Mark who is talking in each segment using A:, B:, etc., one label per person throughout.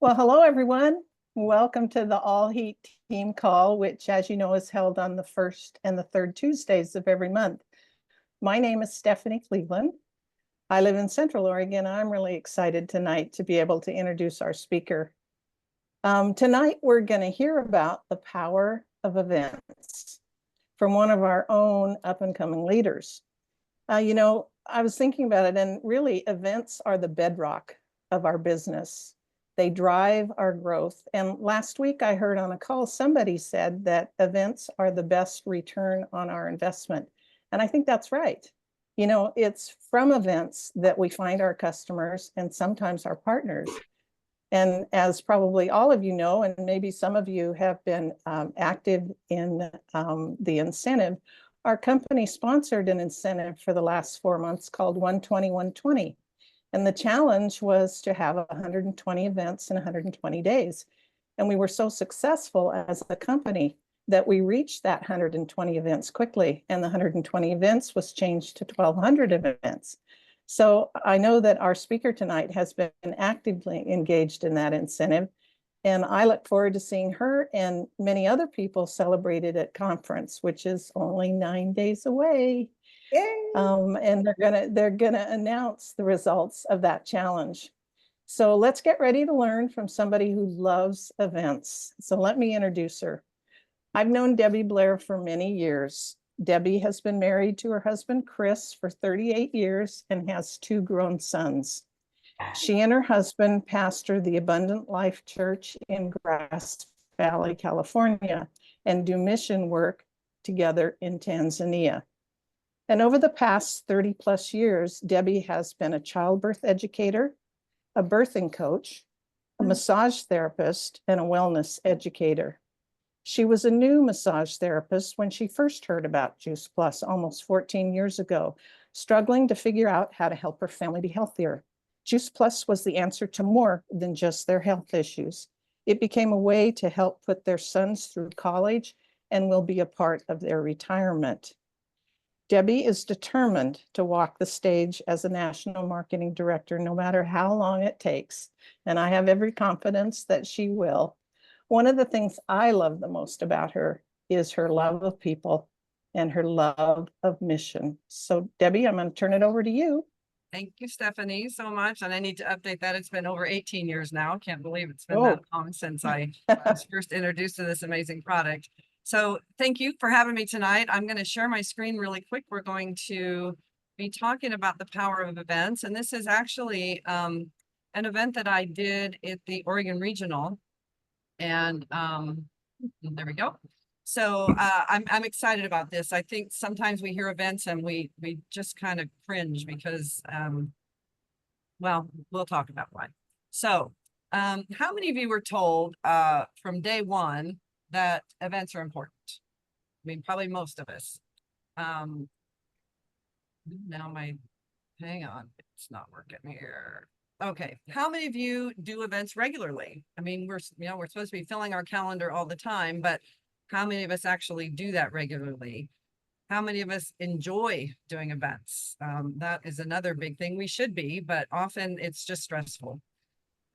A: Well, hello, everyone. Welcome to the All Heat Team Call, which, as you know, is held on the first and the third Tuesdays of every month. My name is Stephanie Cleveland. I live in Central Oregon. I'm really excited tonight to be able to introduce our speaker. Tonight, we're going to hear about the power of events from one of our own up-and-coming leaders. I was thinking about it, and really, events are the bedrock of our business. They drive our growth. And last week I heard on a call, somebody said that events are the best return on our investment. And I think that's right. It's from events that we find our customers and sometimes our partners. And as probably all of you know, and maybe some of you have been active in the incentive, our company sponsored an incentive for the last 4 months called 120-120. And the challenge was to have 120 events in 120 days. And we were so successful as a company that we reached that 120 events quickly. And the 120 events was changed to 1,200 events. So I know that our speaker tonight has been actively engaged in that incentive. And I look forward to seeing her and many other people celebrated at conference, which is only 9 days away. And they're gonna announce the results of that challenge. So let's get ready to learn from somebody who loves events. So let me introduce her. I've known Debbie Blair for many years. Debbie has been married to her husband, Chris, for 38 years and has 2 grown sons. She and her husband pastor the Abundant Life Church in Grass Valley, California, and do mission work together in Tanzania. And over the past 30 plus years, Debbie has been a childbirth educator, a birthing coach, a massage therapist, and a wellness educator. She was a new massage therapist when she first heard about Juice Plus almost 14 years ago, struggling to figure out how to help her family be healthier. Juice Plus was the answer to more than just their health issues. It became a way to help put their sons through college and will be a part of their retirement. Debbie is determined to walk the stage as a national marketing director, no matter how long it takes. And I have every confidence that she will. One of the things I love the most about her is her love of people and her love of mission. So Debbie, I'm going to turn it over to you.
B: Thank you, Stephanie, so much. And I need to update that. It's been over 18 years now. Can't believe it's been that long since I was first introduced to this amazing product. So thank you for having me tonight. I'm going to share my screen really quick. We're going to be talking about the power of events. And this is actually an event that I did at the Oregon Regional. And there we go. So I'm excited about this. I think sometimes we hear events and we just kind of cringe because, well, we'll talk about why. So how many of you were told from day one that events are important? I mean, probably most of us. Now hang on, it's not working here. Okay, how many of you do events regularly? I mean, we're supposed to be filling our calendar all the time, but how many of us actually do that regularly? How many of us enjoy doing events? That is another big thing. We should be, but often it's just stressful.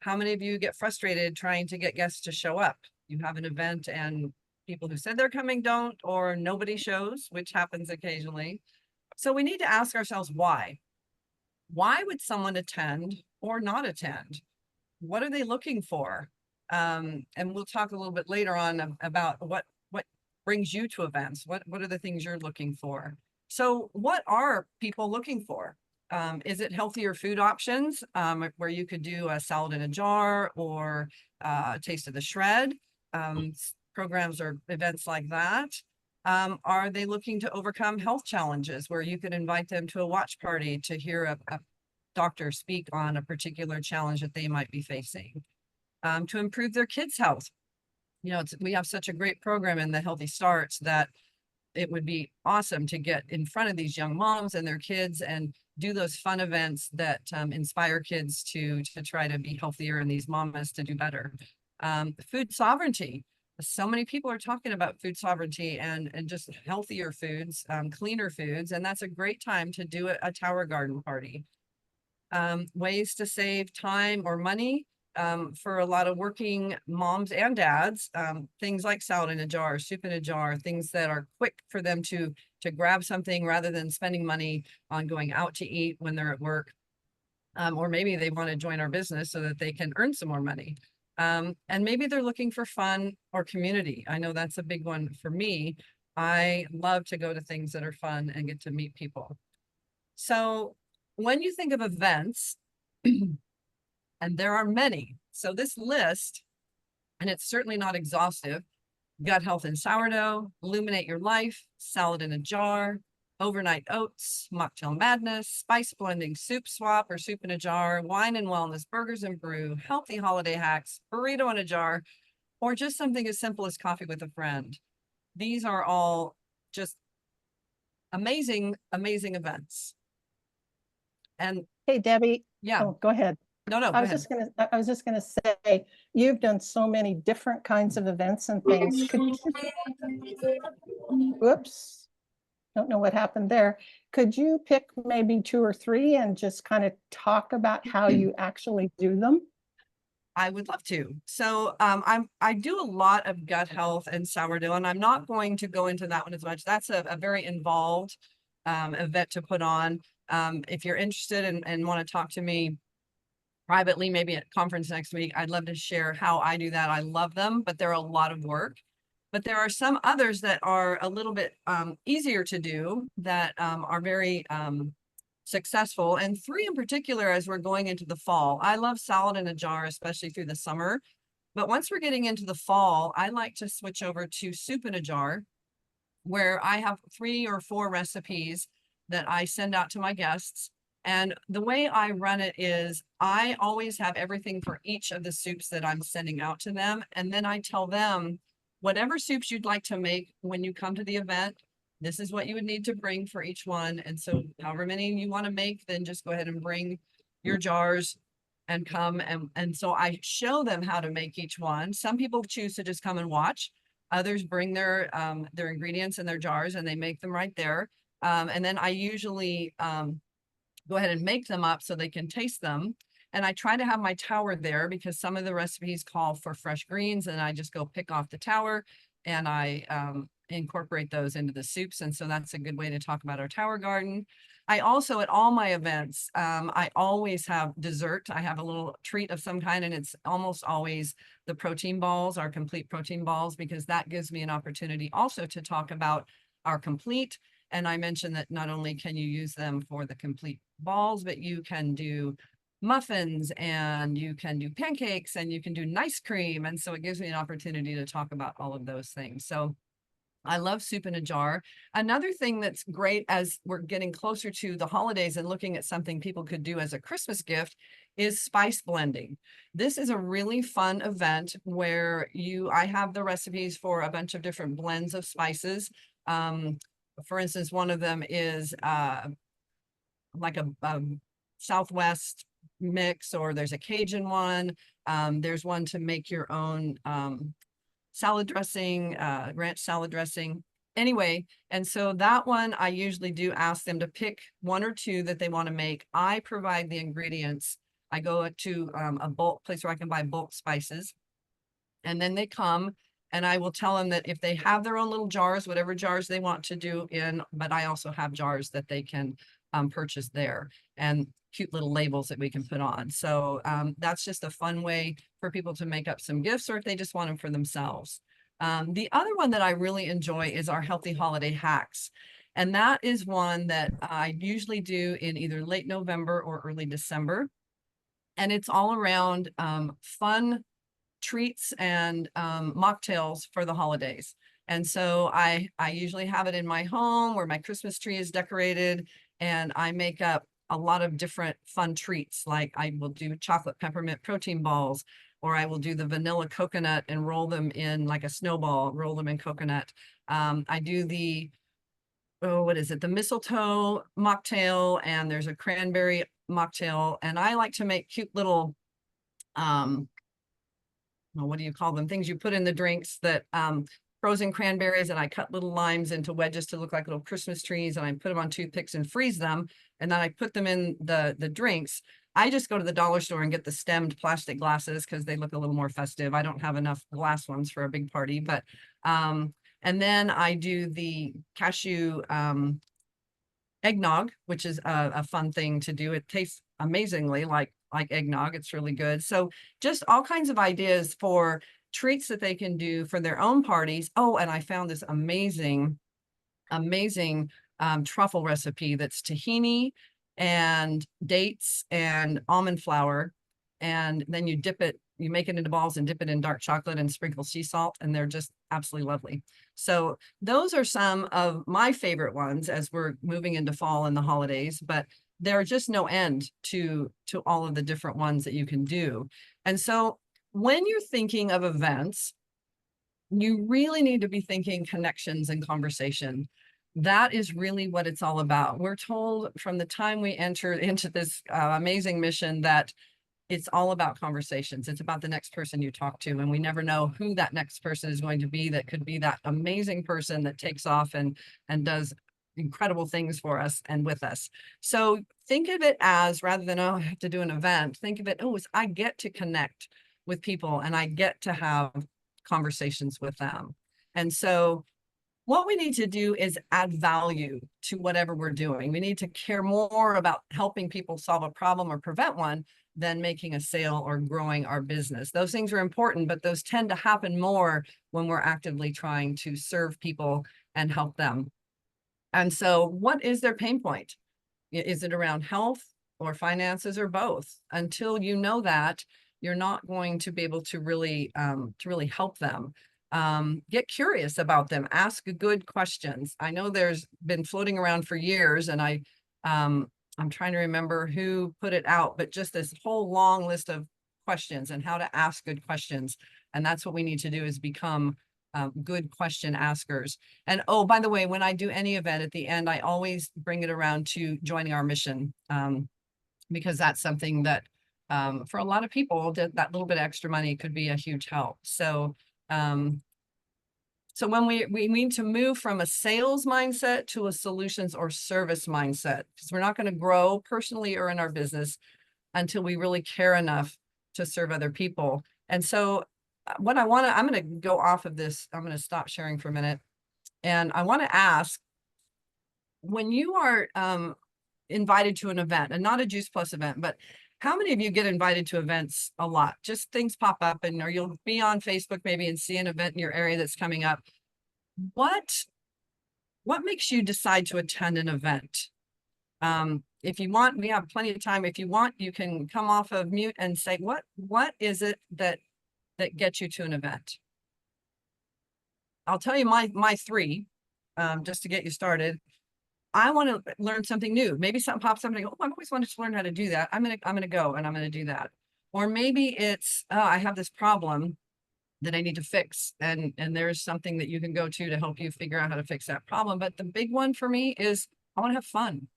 B: How many of you get frustrated trying to get guests to show up? You have an event and people who said they're coming don't, or nobody shows, which happens occasionally. So we need to ask ourselves why. Why would someone attend or not attend? What are they looking for? And we'll talk a little bit later on about what brings you to events. What are the things you're looking for? So what are people looking for? Is it healthier food options where you could do a salad in a jar or a taste of the shred? Programs or events like that. Are they looking to overcome health challenges where you could invite them to a watch party to hear a doctor speak on a particular challenge that they might be facing? To improve their kids' health. We have such a great program in the Healthy Starts that it would be awesome to get in front of these young moms and their kids and do those fun events that inspire kids to try to be healthier and these mamas to do better. Food sovereignty. So many people are talking about food sovereignty and just healthier foods, cleaner foods, and that's a great time to do a tower garden party. Ways to save time or money. for a lot of working moms and dads, things like salad in a jar, soup in a jar, things that are quick for them to grab something rather than spending money on going out to eat when they're at work. Or maybe they want to join our business so that they can earn some more money. And maybe they're looking for fun or community. I know that's a big one for me. I love to go to things that are fun and get to meet people. So when you think of events, and there are many, so this list, and it's certainly not exhaustive: gut health and sourdough, illuminate your life, salad in a jar, overnight oats, mocktail madness, spice blending, soup swap or soup in a jar, wine and wellness, burgers and brew, healthy holiday hacks, burrito in a jar, or just something as simple as coffee with a friend. These are all just amazing, amazing events. And
A: Hey, Debbie.
B: yeah,
A: Oh, go ahead.
B: no,
A: I
B: go
A: was
B: ahead.
A: just gonna say, you've done so many different kinds of events and things. Whoops, don't know what happened there. Could you pick maybe two or three and just kind of talk about how you actually do them?
B: I would love to. So I do a lot of gut health and sourdough, and I'm not going to go into that one as much. That's a very involved event to put on. If you're interested and want to talk to me privately, maybe at a conference next week, I'd love to share how I do that. I love them, but they're a lot of work. But there are some others that are a little bit easier to do that are very successful. And three in particular, as we're going into the fall. I love salad in a jar, especially through the summer. But once we're getting into the fall, I like to switch over to soup in a jar, where I have 3 or 4 recipes that I send out to my guests. And the way I run it is I always have everything for each of the soups that I'm sending out to them. And then I tell them, whatever soups you'd like to make when you come to the event, this is what you would need to bring for each one. And so however many you want to make, then just go ahead and bring your jars and come. And so I show them how to make each one. Some people choose to just come and watch. Others bring their ingredients in their jars and they make them right there. And then I usually go ahead and make them up so they can taste them. And I try to have my tower there because some of the recipes call for fresh greens, and I just go pick off the tower and I incorporate those into the soups. And so that's a good way to talk about our tower garden. I also, at all my events, I always have dessert. I have a little treat of some kind, and it's almost always the protein balls, our complete protein balls, because that gives me an opportunity also to talk about our complete. And I mentioned that not only can you use them for the complete balls, but you can do muffins and you can do pancakes and you can do nice cream. And so it gives me an opportunity to talk about all of those things. So I love soup in a jar. Another thing that's great as we're getting closer to the holidays and looking at something people could do as a Christmas gift is spice blending. This is a really fun event where I have the recipes for a bunch of different blends of spices. For instance, one of them is like a Southwest mix, or there's a Cajun one. There's one to make your own salad dressing, ranch salad dressing. Anyway, and so that one, I usually do ask them to pick 1 or 2 that they want to make. I provide the ingredients. I go to a bulk place where I can buy bulk spices. And then they come and I will tell them that if they have their own little jars, whatever jars they want to do in, but I also have jars that they can purchase there, and cute little labels that we can put on. So that's just a fun way for people to make up some gifts, or if they just want them for themselves. The other one that I really enjoy is our healthy holiday hacks. And that is one that I usually do in either late November or early December. And it's all around fun treats and mocktails for the holidays. And so I usually have it in my home where my Christmas tree is decorated, and I make up a lot of different fun treats. Like I will do chocolate peppermint protein balls, or I will do the vanilla coconut and roll them in like a snowball, roll them in coconut. I do the, oh, what is it? The mistletoe mocktail, and there's a cranberry mocktail. And I like to make cute little, well, what do you call them? Things you put in the drinks that, frozen cranberries, and I cut little limes into wedges to look like little Christmas trees, and I put them on toothpicks and freeze them. And then I put them in the drinks. I just go to the dollar store and get the stemmed plastic glasses because they look a little more festive. I don't have enough glass ones for a big party, but and then I do the cashew eggnog, which is a fun thing to do. It tastes amazingly like eggnog. It's really good. So just all kinds of ideas for treats that they can do for their own parties. Oh, and I found this amazing truffle recipe that's tahini and dates and almond flour. And then you dip it, you make it into balls and dip it in dark chocolate and sprinkle sea salt, and they're just absolutely lovely. So those are some of my favorite ones as we're moving into fall and the holidays, but there are just no end to all of the different ones that you can do. And so when you're thinking of events, you really need to be thinking connections and conversation. That is really what it's all about. We're told from the time we entered into this amazing mission that it's all about conversations. It's about the next person you talk to, and we never know who that next person is going to be. That could be that amazing person that takes off and does incredible things for us and with us. So think of it as, rather than, oh, I have to do an event, think of it, oh, I get to connect with people and I get to have conversations with them. And so what we need to do is add value to whatever we're doing. We need to care more about helping people solve a problem or prevent one than making a sale or growing our business. Those things are important, but those tend to happen more when we're actively trying to serve people and help them. And so what is their pain point? Is it around health or finances or both? Until you know that, you're not going to be able to really help them. Get curious about them, ask good questions. I know there's been floating around for years, and I'm trying to remember who put it out, but just this whole long list of questions and how to ask good questions. And that's what we need to do, is become good question askers. And oh, by the way, when I do any event at the end, I always bring it around to joining our mission, because that's something that for a lot of people, that little bit of extra money could be a huge help. So so when we need to move from a sales mindset to a solutions or service mindset, because we're not going to grow personally or in our business until we really care enough to serve other people. And so what I'm going to go off of this, I'm going to stop sharing for a minute. And I want to ask, when you are invited to an event, and not a Juice Plus event, but how many of you get invited to events a lot? Just things pop up, and or you'll be on Facebook maybe and see an event in your area that's coming up. What makes you decide to attend an event? If you want, we have plenty of time. If you want, you can come off of mute and say, what is it that gets you to an event? I'll tell you my three, just to get you started. I want to learn something new. Maybe something pops up and I go, oh, I've always wanted to learn how to do that. I'm gonna go and I'm gonna do that. Or maybe it's, oh, I have this problem that I need to fix, and there's something that you can go to help you figure out how to fix that problem. But the big one for me is I want to have fun.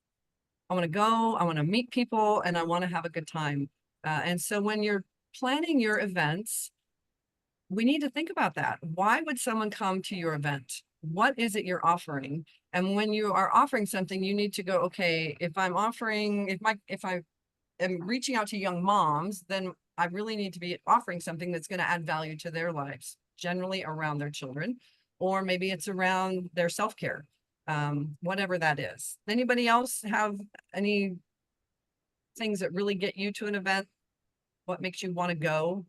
B: I want to go, I want to meet people, and I want to have a good time. And so when you're planning your events, we need to think about that. Why would someone come to your event? What is it you're offering? And when you are offering something, you need to go, okay, if I am reaching out to young moms, then I really need to be offering something that's going to add value to their lives, generally around their children, or maybe it's around their self-care, whatever that is. Anybody else have any things that really get you to an event? What makes you want to go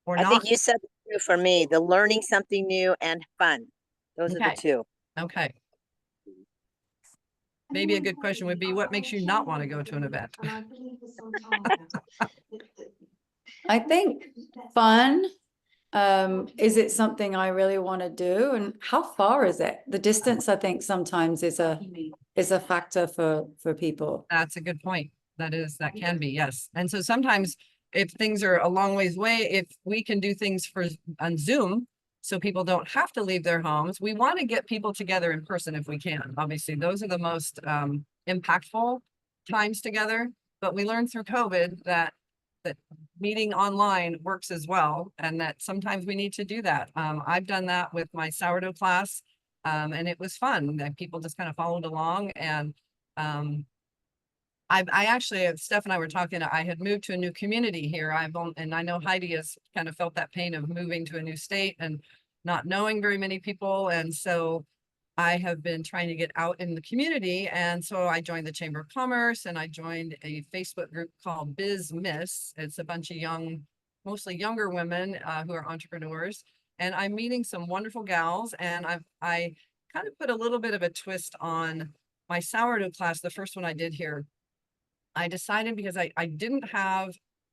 B: or
C: I
B: not?
C: think you said the two for me, the learning something new and fun. Those are the
B: Okay.
C: two.
B: Okay. Maybe a good question would be, what makes you not want to go to an event?
D: I think fun. Is it something I really want to do? And how far is it? The distance, I think, sometimes is a factor for people.
B: That's a good point. That can be, yes. And so sometimes if things are a long ways away, if we can do things on Zoom, so people don't have to leave their homes, we want to get people together in person if we can. Obviously, those are the most impactful times together. But we learned through COVID that meeting online works as well, and that sometimes we need to do that. I've done that with my sourdough class, and it was fun that people just kind of followed along. And I actually, Steph and I were talking, I had moved to a new community here. And I know Heidi has kind of felt that pain of moving to a new state and not knowing very many people. And so I have been trying to get out in the community. And so I joined the Chamber of Commerce and I joined a Facebook group called Biz Miss. It's a bunch of mostly younger women who are entrepreneurs. And I'm meeting some wonderful gals. And I kind of put a little bit of a twist on my sourdough class, the first one I did here. I decided because I didn't have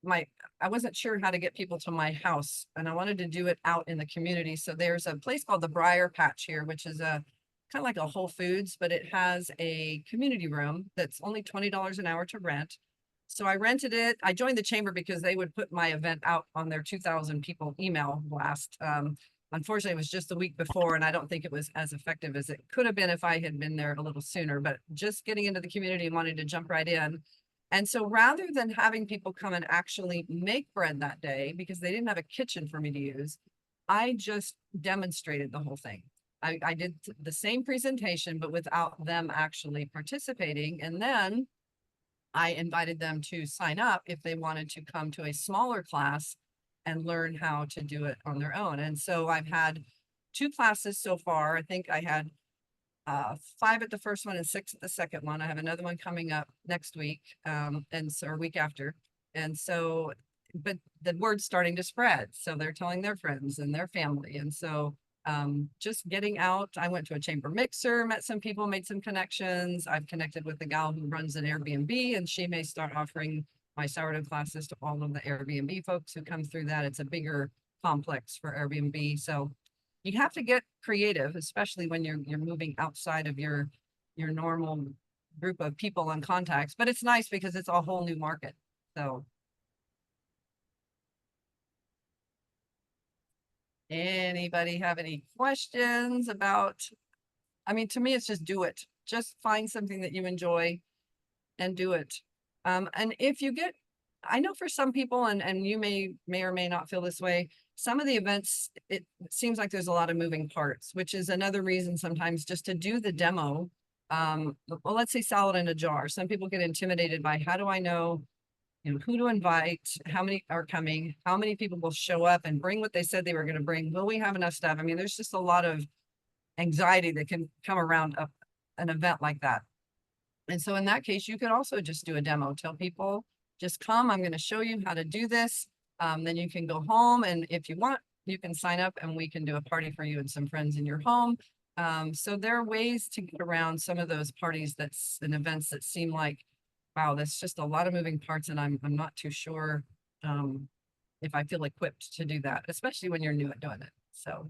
B: I wasn't sure how to get people to my house and I wanted to do it out in the community. So there's a place called the Briar Patch here, which is a kind of like a Whole Foods, but it has a community room that's only $20 an hour to rent. So I rented it. I joined the chamber because they would put my event out on their 2,000 people email blast. Unfortunately, it was just the week before, and I don't think it was as effective as it could have been if I had been there a little sooner, but just getting into the community and wanting to jump right in. And so rather than having people come and actually make bread that day, because they didn't have a kitchen for me to use, I just demonstrated the whole thing. I did the same presentation, but without them actually participating. And then I invited them to sign up if they wanted to come to a smaller class and learn how to do it on their own. And so I've had 2 classes so far. I think I had 5 at the first one and 6 at the second one. I have another one coming up next week, or week after. And so, but the word's starting to spread. So they're telling their friends and their family. And so just getting out, I went to a chamber mixer, met some people, made some connections. I've connected with the gal who runs an Airbnb, and she may start offering my sourdough classes to all of the Airbnb folks who come through that. It's a bigger complex for Airbnb. So you have to get creative, especially when you're moving outside of your normal group of people and contacts, but it's nice because it's a whole new market. So anybody have any questions about, I mean, to me, it's just do it. Just find something that you enjoy and do it. And if you get, I know for some people, and you may or may not feel this way, some of the events, it seems like there's a lot of moving parts, which is another reason sometimes just to do the demo. Well, let's say salad in a jar. Some people get intimidated by, how do I know, who to invite, how many are coming, how many people will show up and bring what they said they were going to bring. Will we have enough stuff? I mean, there's just a lot of anxiety that can come around an event like that. And so in that case, you could also just do a demo, tell people, just come, I'm going to show you how to do this. Then you can go home, and if you want, you can sign up and we can do a party for you and some friends in your home. So there are ways to get around some of those parties and events that seem like, wow, that's just a lot of moving parts, and I'm not too sure if I feel equipped to do that, especially when you're new at doing it. So.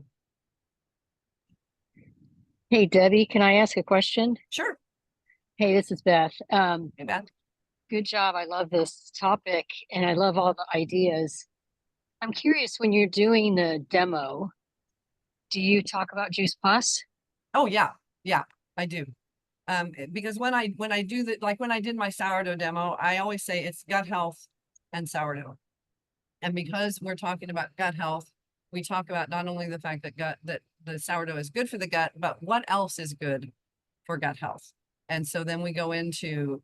E: Hey, Debbie, can I ask a question?
B: Sure.
E: Hey, this is Beth.
B: Hey, Beth.
E: Good job. I love this topic and I love all the ideas. I'm curious, when you're doing the demo, do you talk about Juice Plus?
B: Oh yeah, I do. Because when I do that, like when I did my sourdough demo, I always say it's gut health and sourdough. And because we're talking about gut health, we talk about not only the fact that the sourdough is good for the gut, but what else is good for gut health. And so then we go into,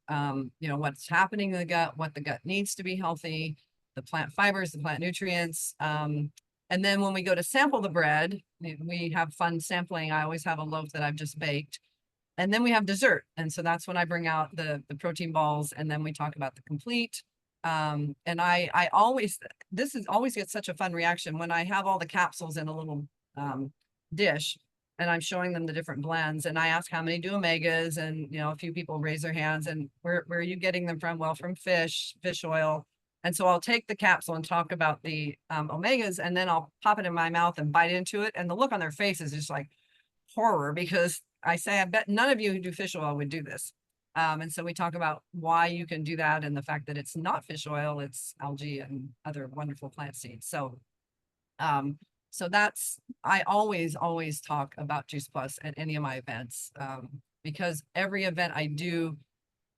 B: what's happening in the gut, what the gut needs to be healthy, the plant fibers, the plant nutrients. And then when we go to sample the bread, we have fun sampling. I always have a loaf that I've just baked. And then we have dessert. And so that's when I bring out the protein balls, and then we talk about the complete. And I always gets such a fun reaction when I have all the capsules in a little dish, and I'm showing them the different blends, and I ask how many do omegas, and a few people raise their hands, and where are you getting them from? Well, from fish oil. And so I'll take the capsule and talk about the omegas, and then I'll pop it in my mouth and bite into it, and the look on their face is just like horror, because I say, I bet none of you who do fish oil would do this. And so we talk about why you can do that, and the fact that it's not fish oil, it's algae and other wonderful plant seeds. So I always talk about Juice Plus at any of my events, because every event I do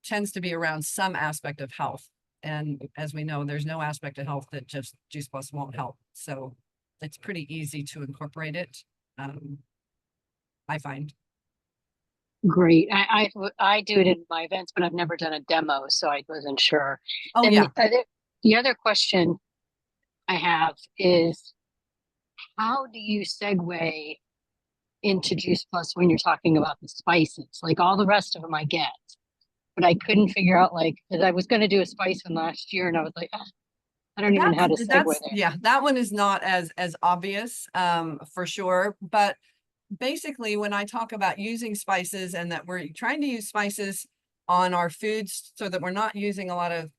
B: tends to be around some aspect of health. And as we know, there's no aspect of health that just Juice Plus won't help. So it's pretty easy to incorporate it, I find.
E: Great. I do it in my events, but I've never done a demo, so I wasn't sure.
B: Oh,
E: And
B: yeah.
E: the other question I have is, how do you segue into Juice Plus when you're talking about the spices? Like all the rest of them I get, but I couldn't figure out, like, 'cause I was going to do a spice one last year and I was like, "Ah, I don't even know how to segue there."
B: Yeah, that one is not as obvious, for sure. But basically, when I talk about using spices and that we're trying to use spices on our foods so that we're not using a lot of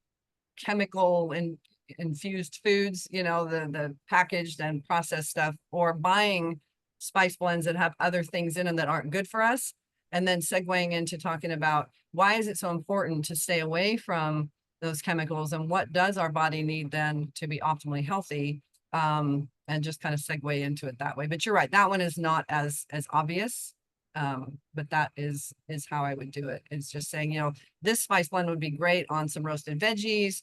B: chemical and infused foods, the packaged and processed stuff, or buying spice blends that have other things in them that aren't good for us. And then segueing into talking about why is it so important to stay away from those chemicals and what does our body need then to be optimally healthy, and just kind of segue into it that way. But you're right, that one is not as obvious. But that is how I would do it. It's just saying, this spice blend would be great on some roasted veggies,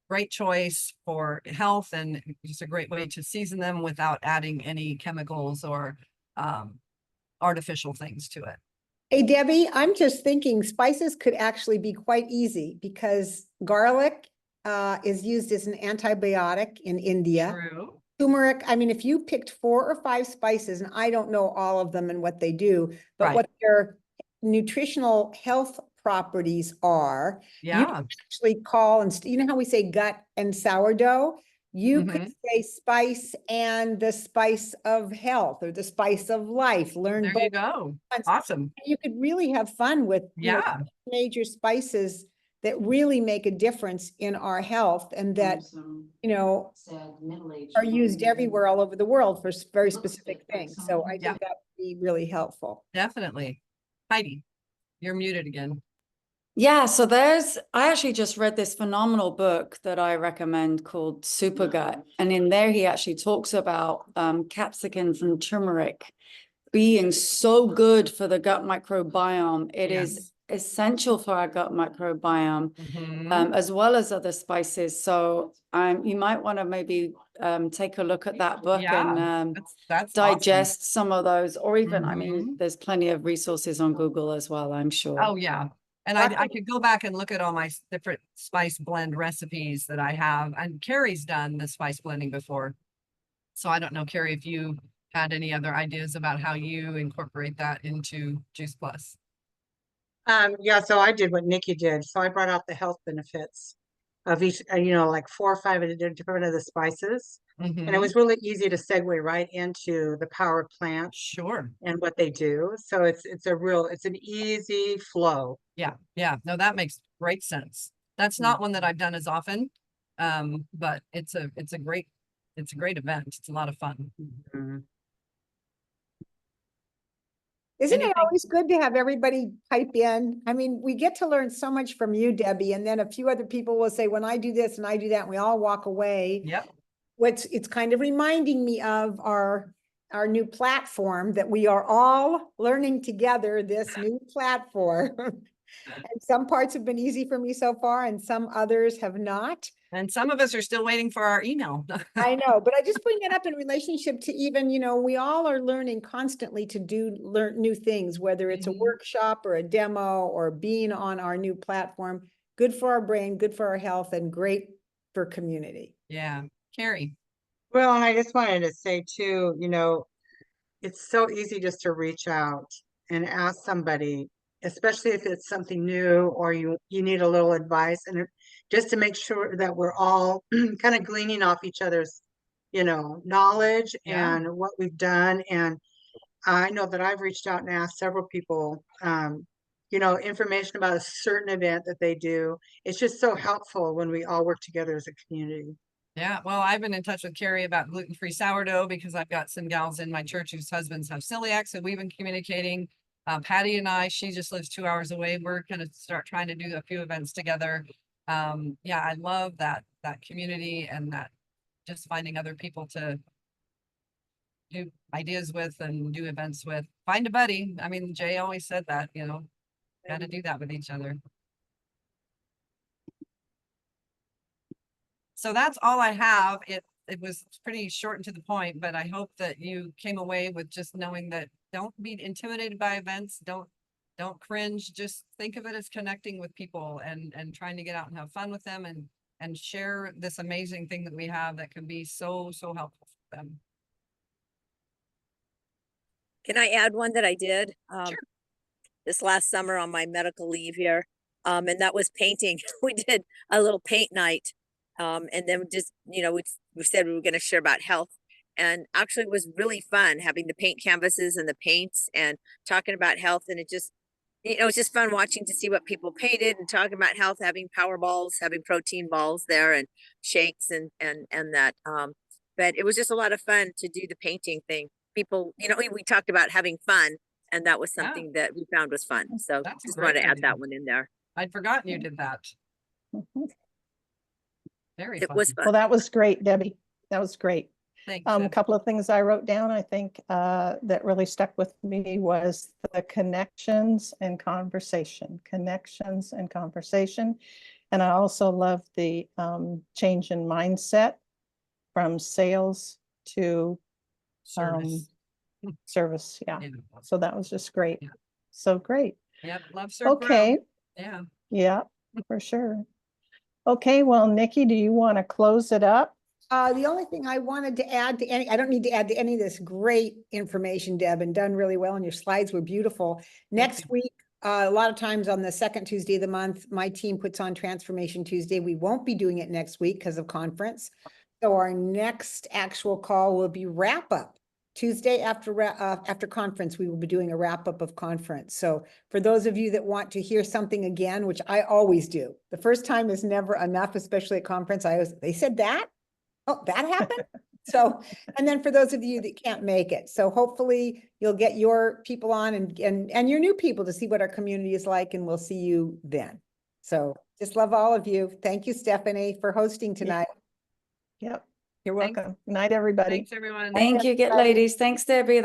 B: great choice for health and just a great way to season them without adding any chemicals or artificial things to it.
F: Hey, Debbie, I'm just thinking spices could actually be quite easy because garlic is used as an antibiotic in India.
B: True.
F: Turmeric, I mean, if you picked 4 or 5 spices, and I don't know all of them and what they do, but
B: Right.
F: what their nutritional health properties are, you
B: Yeah.
F: can actually call, and you know how we say gut and sourdough? You could say spice and the spice of health or the spice of life. Learn
B: There
F: both.
B: you go.
F: once.
B: Awesome.
F: You could really have fun with
B: Yeah.
F: major spices that really make a difference in our health and that are used everywhere all over the world for very specific things. So I
B: Yeah.
F: think that would be really helpful.
B: Definitely. Heidi, you're muted again.
D: Yeah, so I actually just read this phenomenal book that I recommend called Super Gut. And in there, he actually talks about capsicums and turmeric being so good for the gut microbiome. It is essential for our gut microbiome, as well as other spices. So you might want to maybe take a look at that book and
B: that's
D: digest
B: awesome.
D: some of those, or even, I mean, there's plenty of resources on Google as well, I'm sure.
B: Oh, yeah. And I could go back and look at all my different spice blend recipes that I have. And Carrie's done the spice blending before. So I don't know, Carrie, if you had any other ideas about how you incorporate that into Juice Plus.
G: Yeah, so I did what Nikki did. So I brought out the health benefits of each, like 4 or 5 of the different of the spices. And it was really easy to segue right into the power of plants.
B: Sure.
G: And what they do. So it's an easy flow.
B: Yeah. Yeah. No, that makes great sense. That's not one that I've done as often. But it's a great event. It's a lot of fun.
F: Isn't
B: Anything-
F: it always good to have everybody pipe in? I mean, we get to learn so much from you, Debbie, and then a few other people will say, when I do this and I do that, and we all walk away.
B: Yep.
F: It's kind of reminding me of our new platform that we are all learning together, this new platform. And some parts have been easy for me so far and some others have not.
B: And some of us are still waiting for our email.
F: I know, but I just bring that up in relationship to even, we all are learning constantly to learn new things, whether it's a workshop or a demo or being on our new platform. Good for our brain, good for our health, and great for community.
B: Yeah. Carrie.
G: Well, and I just wanted to say too, it's so easy just to reach out and ask somebody, especially if it's something new or you need a little advice, and just to make sure that we're all kind of gleaning off each other's, knowledge and what we've done. And I know that I've reached out and asked several people, information about a certain event that they do. It's just so helpful when we all work together as a community.
B: Yeah, well, I've been in touch with Carrie about gluten-free sourdough because I've got some gals in my church whose husbands have celiac, so we've been communicating. Patty and I, she just lives 2 hours away. We're gonna start trying to do a few events together. Yeah, I love that community and that just finding other people to do ideas with and do events with. Find a buddy. I mean, Jay always said that, got to do that with each other. So that's all I have. it was pretty short and to the point, but I hope that you came away with just knowing that don't be intimidated by events. Don't cringe. Just think of it as connecting with people and trying to get out and have fun with them and share this amazing thing that we have that can be so helpful for them.
C: Can I add one that I did?
B: Sure.
C: This last summer on my medical leave here. And that was painting. We did a little paint night. And then just, we said we were going to share about health. And actually it was really fun having the paint canvases and the paints and talking about health. And it just, it was just fun watching to see what people painted and talking about health, having power balls, having protein balls there and shakes and that. But it was just a lot of fun to do the painting thing. People, we talked about having fun, and that was something that we found was fun. So
B: That's a
C: just
B: great
C: wanted to add
B: idea.
C: that one in there.
B: I'd forgotten you did that.
A: Mhm.
B: Very
C: It
B: fun.
C: was fun.
A: Well, that was great, Debbie. That was great.
B: Thanks.
A: A
B: Deb.
A: couple of things I wrote down, I think, that really stuck with me was the connections and conversation, connections and conversation. And I also love the change in mindset from sales to
B: Service.
A: service. Yeah.
B: Yeah.
A: So that was just great.
B: Yeah.
A: So great.
B: Yep. Love serve. grow.
A: Okay.
B: Yeah.
A: Yeah, for sure. Okay, well, Nikki, do you want to close it up?
F: The only thing I wanted to add to I don't need to add to any of this great information, Deb, and done really well, and your slides were beautiful. Next
B: you.
F: week, a lot of times on the second Tuesday of the month, my team puts on Transformation Tuesday. We won't be doing it next week because of conference. So our next actual call will be wrap up. Tuesday after conference, we will be doing a wrap up of conference. So for those of you that want to hear something again, which I always do, the first time is never enough, especially at conference. They said that? Oh, that happened? So, and then for those of you that can't make it. So hopefully you'll get your people on and your new people to see what our community is like, and we'll see you then. So just love all of you. Thank you, Stephanie, for hosting tonight.
A: Yep, you're
B: Thanks.
A: welcome. Good night, everybody.
B: Thanks, everyone.
D: Thank you,
F: everybody.
D: ladies. Thanks, Debbie.